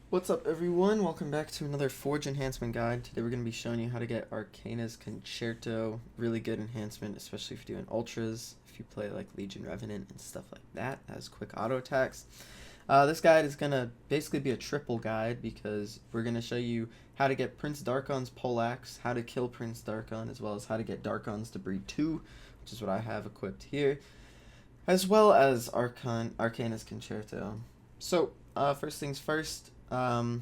What's up everyone? Welcome back to another Forge enhancement guide. Today we're going to be showing you how to get Arcana'S Concerto. Really good enhancement, especially if you're doing ultras, if you play like Legion Revenant and stuff like that. It has quick auto attacks. This guide is going to basically be a triple guide because we're going to show you how to get Prince Darkon's Poleaxe, how to kill Prince Darkon, as well as how to get Darkon's Debris 2, which is what I have equipped here, as well as Arcana'S Concerto. So, first things first, so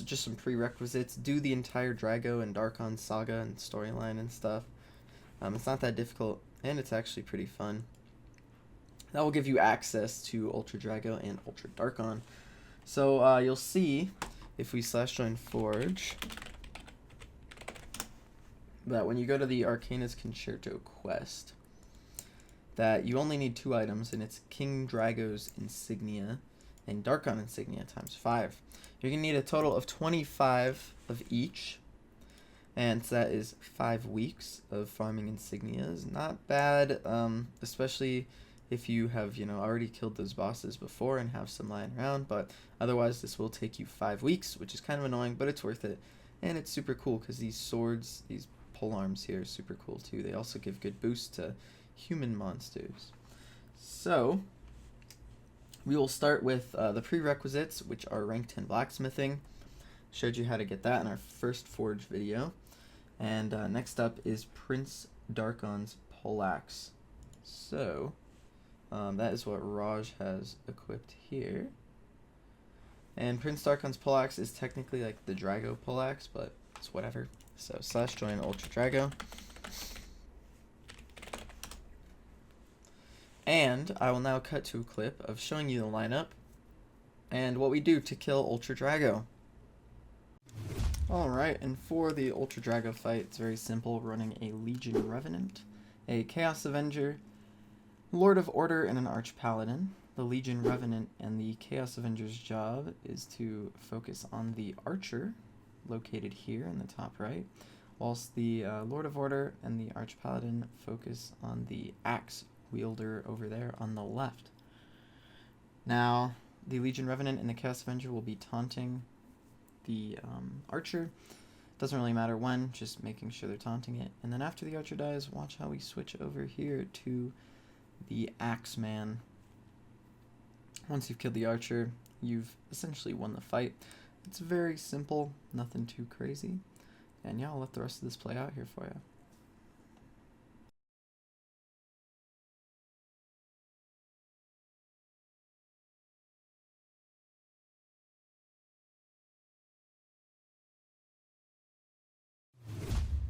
just some prerequisites. Do the entire Drago and Darkon saga and storyline and stuff. It's not that difficult, and it's actually pretty fun. That will give you access to Ultra Drago and Ultra Darkon. So you'll see, if we /join Forge, that when you go to the Arcana'S Concerto quest, that you only need 2 items, and it's King Drago's Insignia and Darkon Insignia times 5. You're going to need a total of 25 of each, and that is 5 weeks of farming insignias. Not bad, especially if you have, already killed those bosses before and have some lying around, but otherwise this will take you 5 weeks, which is kind of annoying, but it's worth it. And it's super cool because these swords, these polearms here, are super cool too. They also give good boost to human monsters. So we will start with the prerequisites, which are rank 10 blacksmithing. Showed you how to get that in our first Forge video. And next up is Prince Darkon's Poleaxe. So that is what Raj has equipped here. And Prince Darkon's Poleaxe is technically like the Drago Poleaxe, but it's whatever. So /join Ultra Drago. And I will now cut to a clip of showing you the lineup and what we do to kill Ultra Drago. Alright, and for the Ultra Drago fight, it's very simple, running a Legion Revenant, a Chaos Avenger, Lord of Order, and an Arch Paladin. The Legion Revenant and the Chaos Avenger's job is to focus on the Archer, located here in the top right, whilst the Lord of Order and the Arch Paladin focus on the Axe wielder over there on the left. Now, the Legion Revenant and the Chaos Avenger will be taunting the Archer. Doesn't really matter when, just making sure they're taunting it. And then after the Archer dies, watch how we switch over here to the Axeman. Once you've killed the Archer, you've essentially won the fight. It's very simple, nothing too crazy. And yeah, I'll let the rest of this play out here for you.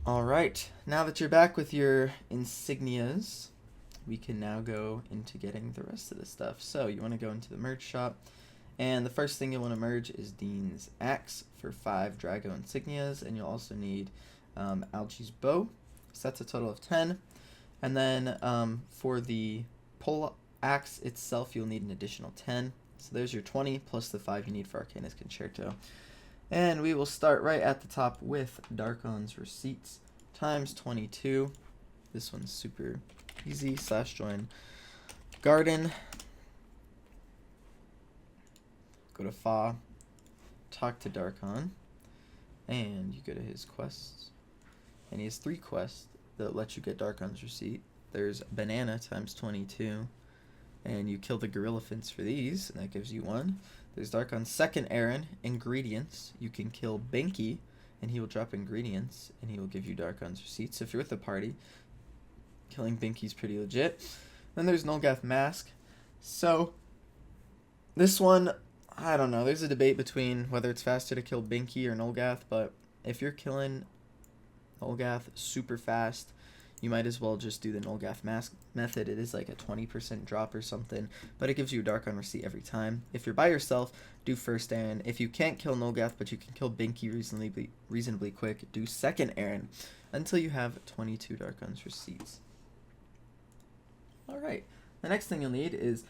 Alright, now that you're back with your insignias, we can now go into getting the rest of the stuff. So you want to go into the merge shop, and the first thing you'll want to merge is Dean's Axe for 5 Drago insignias, and you'll also need Algi's Bow, so that's a total of 10. And then for the pole axe itself, you'll need an additional 10. So there's your 20 plus the 5 you need for Arcana'S Concerto. And we will start right at the top with Darkon's Receipts times 22. This one's super easy. /join Garden. Go to Fa. Talk to Darkon. And you go to his quests. And he has 3 quests that let you get Darkon's Receipt. There's Banana times 22. And you kill the Gorilla Fins for these, and that gives you 1. There's Darkon's second errand, Ingredients. You can kill Binky, and he will drop ingredients, and he will give you Darkon's Receipts. So if you're with the party, killing Binky's pretty legit. Then there's Nulgath Mask. So this one, I don't know. There's a debate between whether it's faster to kill Binky or Nulgath, but if you're killing Nulgath super fast, you might as well just do the Nulgath Mask method. It is like a 20% drop or something, but it gives you a Darkon Receipt every time. If you're by yourself, do first errand. If you can't kill Nulgath, but you can kill Binky reasonably quick, do second errand until you have 22 Darkon's Receipts. Alright, the next thing you'll need is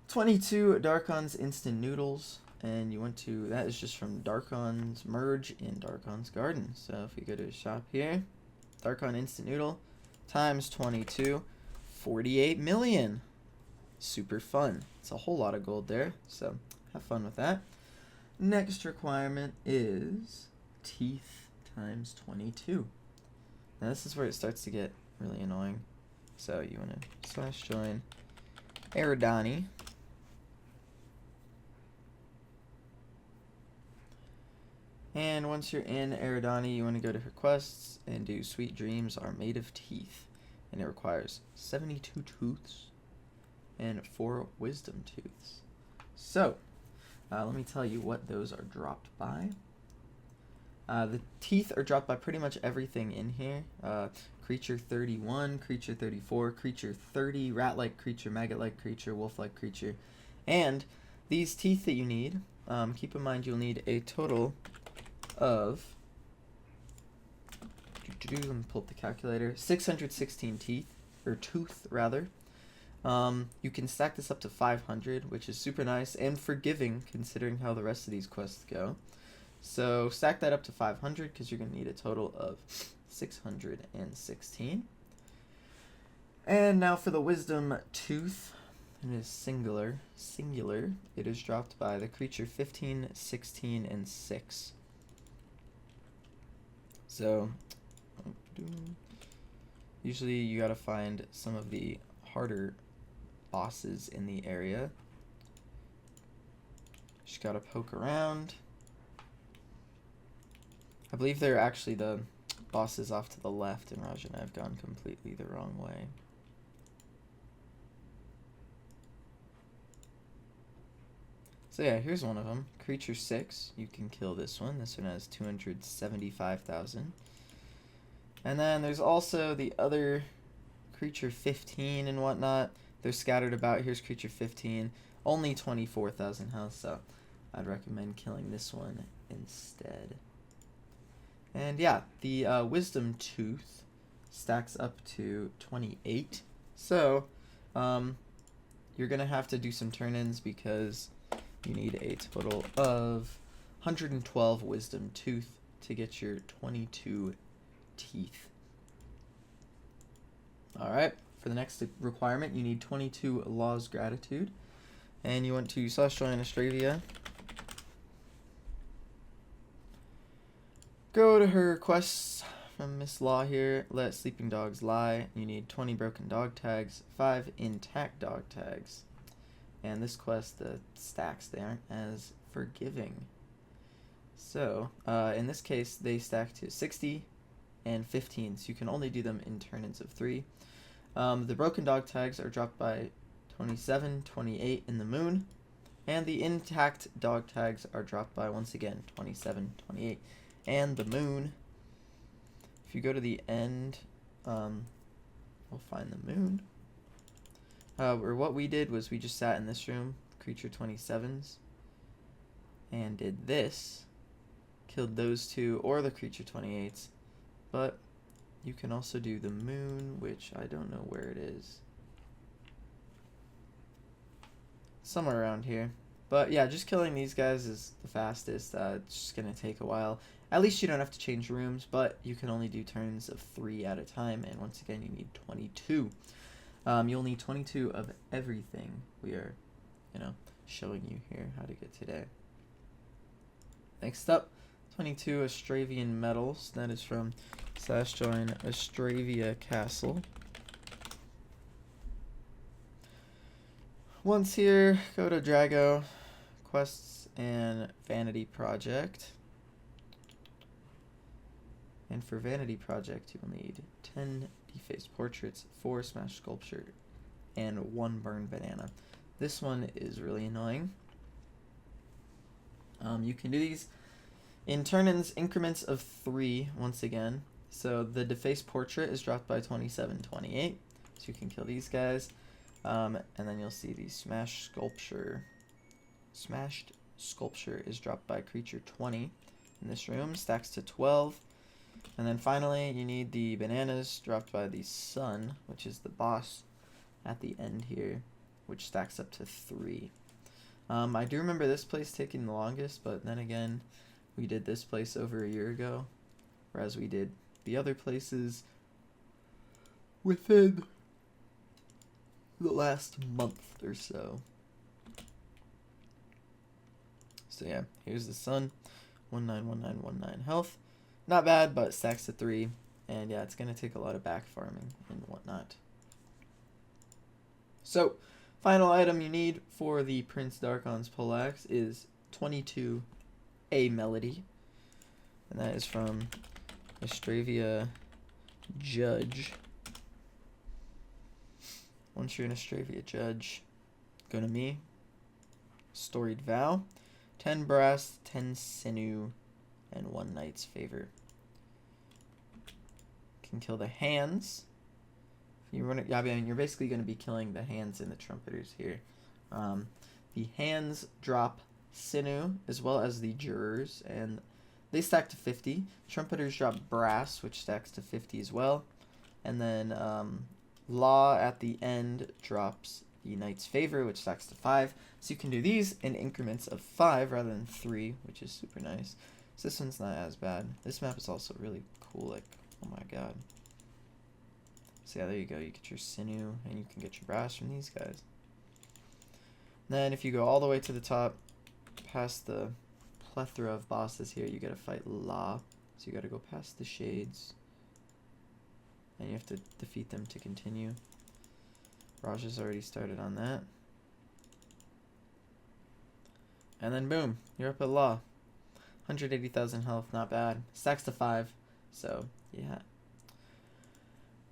22 Darkon's Instant Noodles, and you want to, that is just from Darkon's Merge in Darkon's Garden. So if we go to his shop here, Darkon Instant Noodle times 22, 48 million. Super fun. It's a whole lot of gold there, so have fun with that. Next requirement is teeth times 22. Now this is where it starts to get really annoying. So you want to slash join Eridani. And once you're in Eridani, you want to go to her quests and do Sweet Dreams Are Made of Teeth. And it requires 72 tooths and 4 wisdom tooths. So, let me tell you what those are dropped by. The teeth are dropped by pretty much everything in here. Creature 31, Creature 34, Creature 30, Rat-like Creature, Maggot-like Creature, Wolf-like Creature. And these teeth that you need, keep in mind you'll need a total of, let me pull up the calculator, 616 teeth, or tooth rather. You can stack this up to 500, which is super nice and forgiving considering how the rest of these quests go. So stack that up to 500 because you're going to need a total of 616. And now for the wisdom tooth, it is singular. It is dropped by the creature 15, 16, and 6. So usually you gotta find some of the harder bosses in the area. Just gotta poke around. I believe they're actually the bosses off to the left, and Raj and I have gone completely the wrong way. So yeah, here's one of them. Creature 6, you can kill this one. This one has 275,000. And then there's also the other creature 15 and whatnot. They're scattered about. Here's creature 15, only 24,000 health, so I'd recommend killing this one instead. And yeah, the wisdom tooth stacks up to 28. So you're gonna have to do some turn-ins because you need a total of 112 wisdom tooth to get your 22 teeth. Alright, for the next requirement, you need 22 Law's Gratitude. And you want to slash join Astravia. Go to her quests from Miss Law here. Let sleeping dogs lie. You need 20 broken dog tags, 5 intact dog tags. And this quest, the stacks, they aren't as forgiving. So, in this case, they stack to 60 and 15, so you can only do them in turn-ins of 3. The broken dog tags are dropped by 27, 28 in the moon, and the intact dog tags are dropped by, once again, 27, 28, and the moon. If you go to the end, we'll find the moon. Or what we did was we just sat in this room, creature 27s, and did this, killed those two, or the creature 28s, but you can also do the moon, which I don't know where it is. Somewhere around here. But yeah, just killing these guys is the fastest. It's just going to take a while. At least you don't have to change rooms, but you can only do turns of 3 at a time, and once again you need 22. You'll need 22 of everything we are, showing you here how to get today. Next up, 22 Astravian medals. That is from slash join Astravia Castle. Once here, go to Drago, quests, and Vanity Project. And for Vanity Project, you will need 10 defaced portraits, 4 smashed sculpture, and 1 burned banana. This one is really annoying. You can do these in turn-ins increments of 3 once again. So the defaced portrait is dropped by 27, 28. So you can kill these guys. And then you'll see the smashed sculpture. Smashed sculpture is dropped by creature 20 in this room, stacks to 12. And then finally, you need the bananas dropped by the sun, which is the boss at the end here, which stacks up to 3. I do remember this place taking the longest, but then again, we did this place over a year ago, whereas we did the other places within the last month or so. So yeah, here's the sun. 191919 health. Not bad, but stacks to 3. And yeah, it's going to take a lot of back farming and whatnot. So, final item you need for the Prince Darkon's Poleaxe is 22 A Melody. And that is from Astravia Judge. Once you're an Astravia Judge, go to me. Storied Vow. 10 brass, 10 sinew, and 1 knight's favor. Can kill the hands. You run it, yeah, I mean, you're basically going to be killing the hands and the trumpeters here. The hands drop sinew as well as the jurors, and they stack to 50. Trumpeters drop brass, which stacks to 50 as well. And then law at the end drops the knight's favor, which stacks to 5. So you can do these in increments of 5 rather than 3, which is super nice. So this one's not as bad. This map is also really cool, like, oh my god. So yeah, there you go. You get your sinew, and you can get your brass from these guys. Then if you go all the way to the top, past the plethora of bosses here, you gotta fight La. So you gotta go past the shades. And you have to defeat them to continue. Raj has already started on that. And then boom, you're up at Law. 180,000 health, not bad. Stacks to 5, so yeah.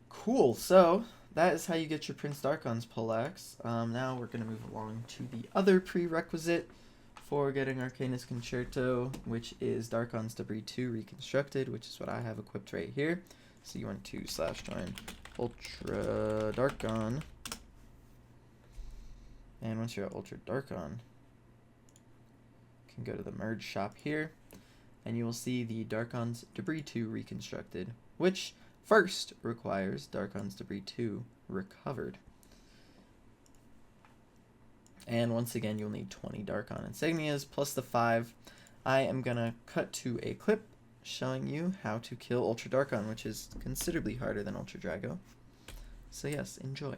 Cool, so that is how you get your Prince Darkon's Poleaxe. Now we're going to move along to the other prerequisite for getting Arcana'S Concerto, which is Darkon's Debris 2 Reconstructed, which is what I have equipped right here. So you want to /join Ultra Darkon. And once you're at Ultra Darkon, you can go to the merge shop here, and you will see the Darkon's Debris 2 Reconstructed, which first requires Darkon's Debris 2 recovered. And once again, you'll need 20 Darkon insignias plus the 5. I am going to cut to a clip showing you how to kill Ultra Darkon, which is considerably harder than Ultra Drago. So yes, enjoy.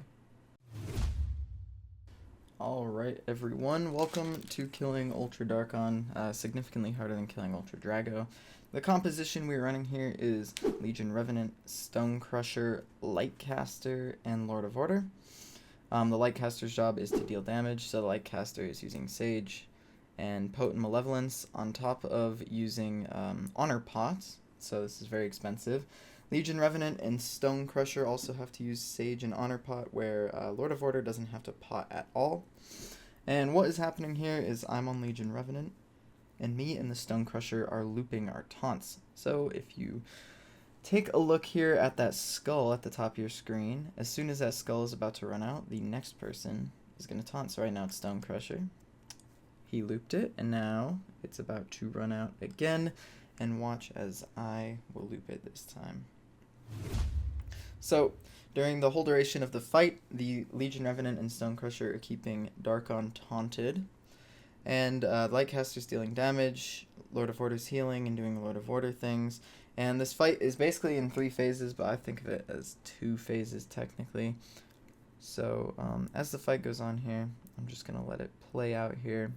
Alright everyone, welcome to killing Ultra Darkon, significantly harder than killing Ultra Drago. The composition we're running here is Legion Revenant, Stone Crusher, Lightcaster, and Lord of Order. The Lightcaster's job is to deal damage, so the Lightcaster is using Sage and Potent Malevolence on top of using Honor Pots, so this is very expensive. Legion Revenant and Stone Crusher also have to use Sage and Honor Pot, where Lord of Order doesn't have to pot at all. And what is happening here is I'm on Legion Revenant, and me and the Stone Crusher are looping our taunts. So if you take a look here at that skull at the top of your screen, as soon as that skull is about to run out, the next person is going to taunt. So right now it's Stone Crusher. He looped it, and now it's about to run out again, and watch as I will loop it this time. So during the whole duration of the fight, the Legion Revenant and Stone Crusher are keeping Darkon taunted, and Lightcaster's dealing damage, Lord of Order's healing and doing Lord of Order things. And this fight is basically in 3 phases, but I think of it as 2 phases technically. So as the fight goes on here, I'm just going to let it play out here.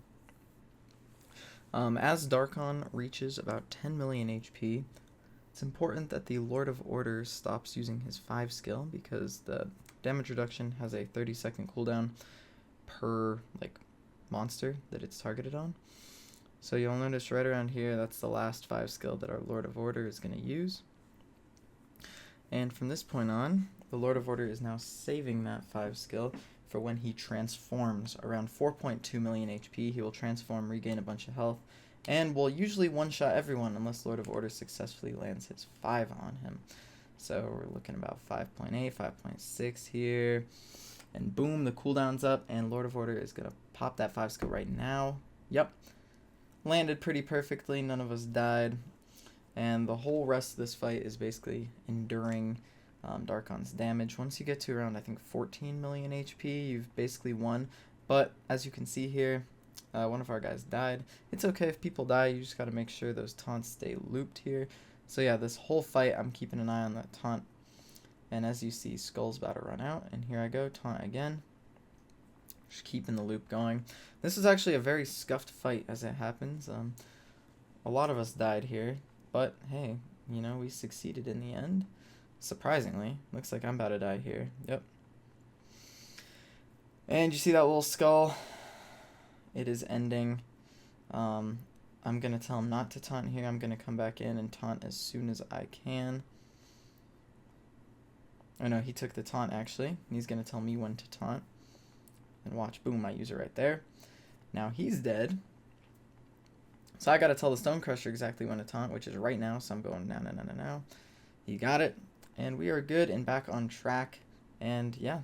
As Darkon reaches about 10 million HP, it's important that the Lord of Order stops using his 5 skill, because the damage reduction has a 30-second cooldown per monster that it's targeted on. So you'll notice right around here, that's the last 5 skill that our Lord of Order is going to use. And from this point on, the Lord of Order is now saving that 5 skill for when he transforms. Around 4.2 million HP, he will transform, regain a bunch of health, and will usually one-shot everyone unless Lord of Order successfully lands his 5 on him. So we're looking about 5.8, 5.6 here, and boom, the cooldown's up, and Lord of Order is going to pop that 5 skill right now. Yep. Landed pretty perfectly, none of us died, and the whole rest of this fight is basically enduring Darkon's damage. Once you get to around, I think, 14 million HP, you've basically won, but as you can see here, one of our guys died. It's okay if people die, you just gotta make sure those taunts stay looped here. So yeah, this whole fight, I'm keeping an eye on that taunt, and as you see, Skull's about to run out, and here I go, taunt again. Just keeping the loop going. This is actually a very scuffed fight as it happens. A lot of us died here, but hey, you know, we succeeded in the end. Surprisingly. Looks like I'm about to die here. Yep. And you see that little skull? It is ending. I'm going to tell him not to taunt here. I'm going to come back in and taunt as soon as I can. Oh no, he took the taunt actually. He's going to tell me when to taunt. And watch, boom, I use it right there. Now he's dead. So I got to tell the Stone Crusher exactly when to taunt, which is right now. So I'm going now. He got it. And we are good and back on track. And yeah,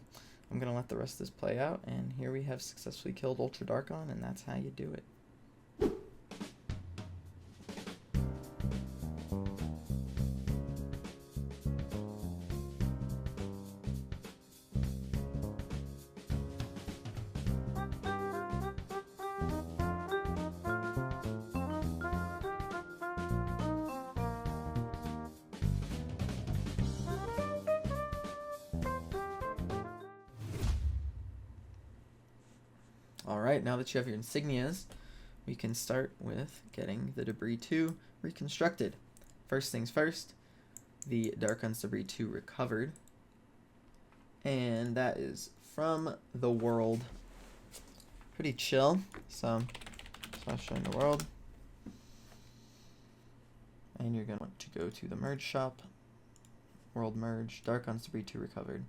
I'm going to let the rest of this play out. And here we have successfully killed Ultra Darkon, and that's how you do it. Alright, now that you have your insignias, we can start with getting the Debris 2 reconstructed. First things first, the Darkon's Debris 2 recovered. And that is from the world. Pretty chill. So I'll show you the world. And you're going to want to go to the merge shop. World merge, Darkon's Debris 2 recovered.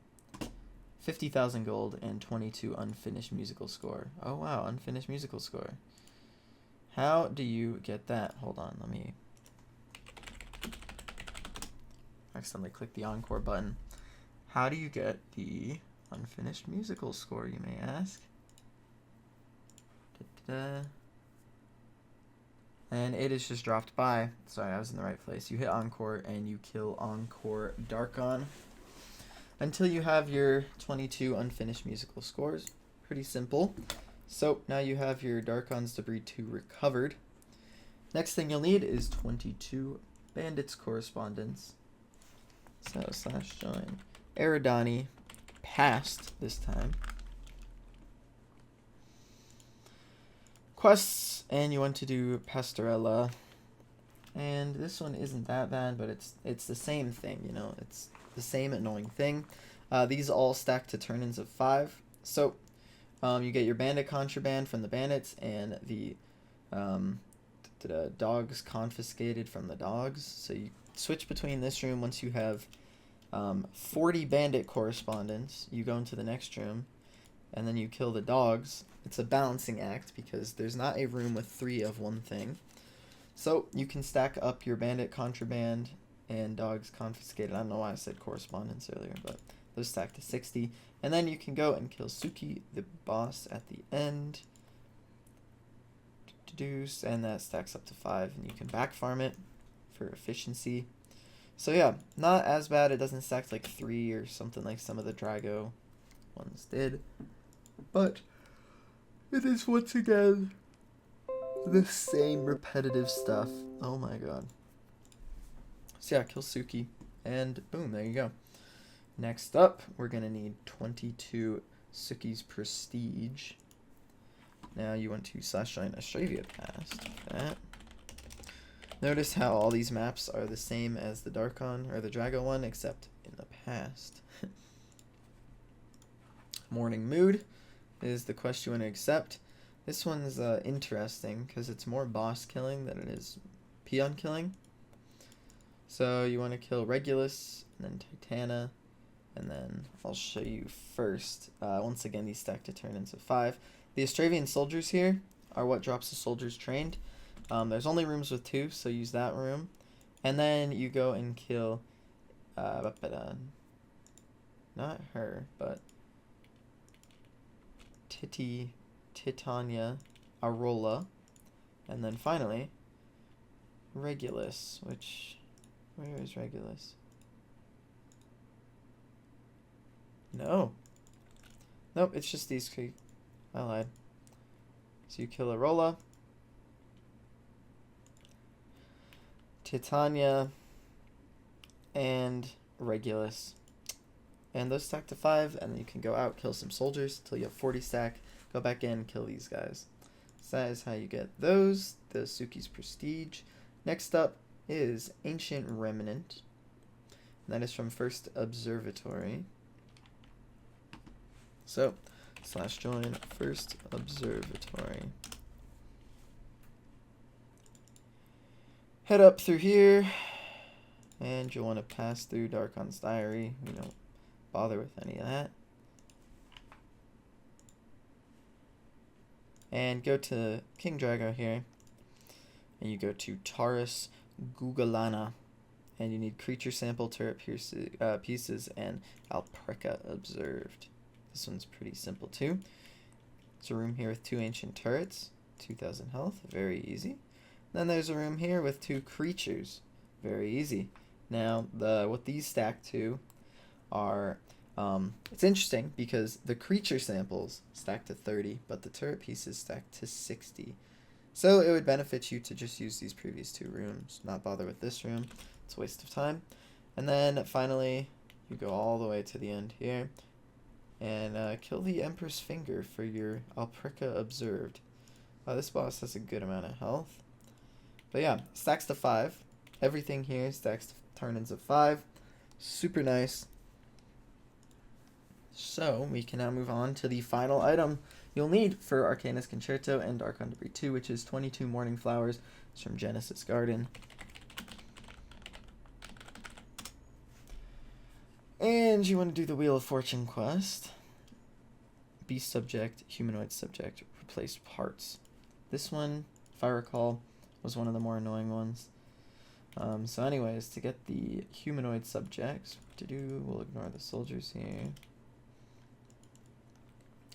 50,000 gold and 22 unfinished musical score. Oh wow, unfinished musical score. How do you get that? Hold on, let me accidentally click the encore button. How do you get the unfinished musical score, you may ask? And it is just dropped by. Sorry, I was in the right place. You hit encore and you kill Encore Darkon until you have your 22 unfinished musical scores. Pretty simple. So now you have your Darkon's Debris 2 recovered. Next thing you'll need is 22 Bandits correspondence. So / join Eridani past this time. Quests, and you want to do Pastorella. And this one isn't that bad, but it's the same thing, you know, it's the same annoying thing. These all stack to turn-ins of 5. So you get your bandit contraband from the bandits and the dogs confiscated from the dogs. So you switch between this room. Once you have 40 bandit correspondence, you go into the next room and then you kill the dogs. It's a balancing act because there's not a room with 3 of one thing. So you can stack up your bandit contraband and dogs confiscated. I don't know why I said correspondence earlier, but those stack to 60. And then you can go and kill Suki, the boss, at the end. And that stacks up to 5. And you can back farm it for efficiency. So yeah, not as bad. It doesn't stack like 3 or something like some of the Drago ones did. But it is once again the same repetitive stuff. Oh my god. So yeah, kill Suki, and boom, there you go. Next up, we're going to need 22 Suki's Prestige. Now you want to / join Astravia past that. Notice how all these maps are the same as the Darkon, or the Drago one, except in the past. Morning Mood is the quest you want to accept. This one's interesting because it's more boss killing than it is peon killing. So you want to kill Regulus, and then Titana, and then I'll show you first. Once again, these stack to turn into 5. The Astravian soldiers here are what drops the soldiers trained. There's only rooms with 2, so use that room. And then you go and kill, not her, but Titania, Arola, and then finally Regulus, which... Where is Regulus? No. Nope, it's just these 3. I lied. So you kill Arola, Titania, and Regulus. And those stack to 5, and then you can go out, kill some soldiers until you have 40 stack. go back in, kill these guys. So that is how you get those, the Suki's Prestige. Next up is Ancient Remnant. And that is from First Observatory. So, /join First Observatory. Head up through here, and you'll want to pass through Darkon's Diary. We don't bother with any of that. And go to King Drago here, and you go to Taurus Gugalana, and you need creature sample, turret pieces, and Alpreca observed. This one's pretty simple too. There's a room here with 2 ancient turrets, 2,000 health, very easy. Then there's a room here with 2 creatures, very easy. Now, what these stack to are, it's interesting because the creature samples stack to 30, but the turret pieces stack to 60. So it would benefit you to just use these previous 2 rooms, not bother with this room. It's a waste of time. And then finally, you go all the way to the end here and kill the Empress Finger for your Alpreca observed. This boss has a good amount of health. But yeah, stacks to 5. Everything here stacks to turn-ins of 5. Super nice. So we can now move on to the final item you'll need for Arcana'S Concerto and Darkon Debris 2, which is 22 Morning Flowers. It's from Genesis Garden. And you want to do the Wheel of Fortune quest. Beast subject, humanoid subject, replace parts. This one, if I recall, was one of the more annoying ones. So anyways, to get the humanoid subjects, we'll ignore the soldiers here.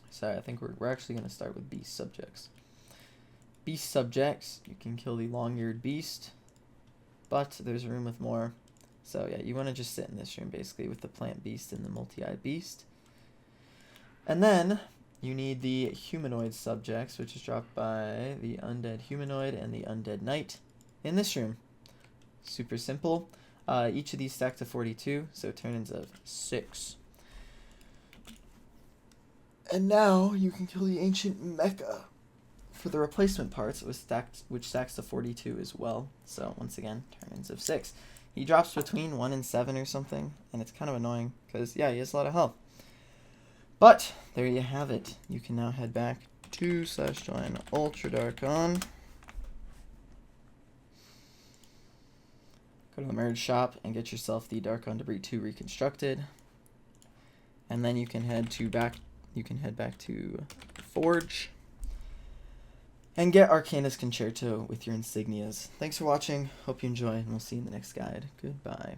Sorry, I think we're actually going to start with beast subjects. Beast subjects, you can kill the long-eared beast, but there's a room with more. So yeah, you want to just sit in this room basically with the plant beast and the multi-eyed beast. And then you need the humanoid subjects, which is dropped by the undead humanoid and the undead knight in this room. Super simple. Each of these stack to 42, so turn-ins of 6. And now you can kill the ancient mecha for the replacement parts, which stacks to 42 as well. So once again, turn-ins of 6. He drops between 1 and 7 or something, and it's kind of annoying because, yeah, he has a lot of health. But there you have it. You can now head back to /join Ultra Darkon. Go to the merge shop and get yourself the Darkon Debris 2 reconstructed. And then you can head back to Forge and get Arcana'S Concerto with your insignias. Thanks for watching. Hope you enjoy, and we'll see you in the next guide. Goodbye.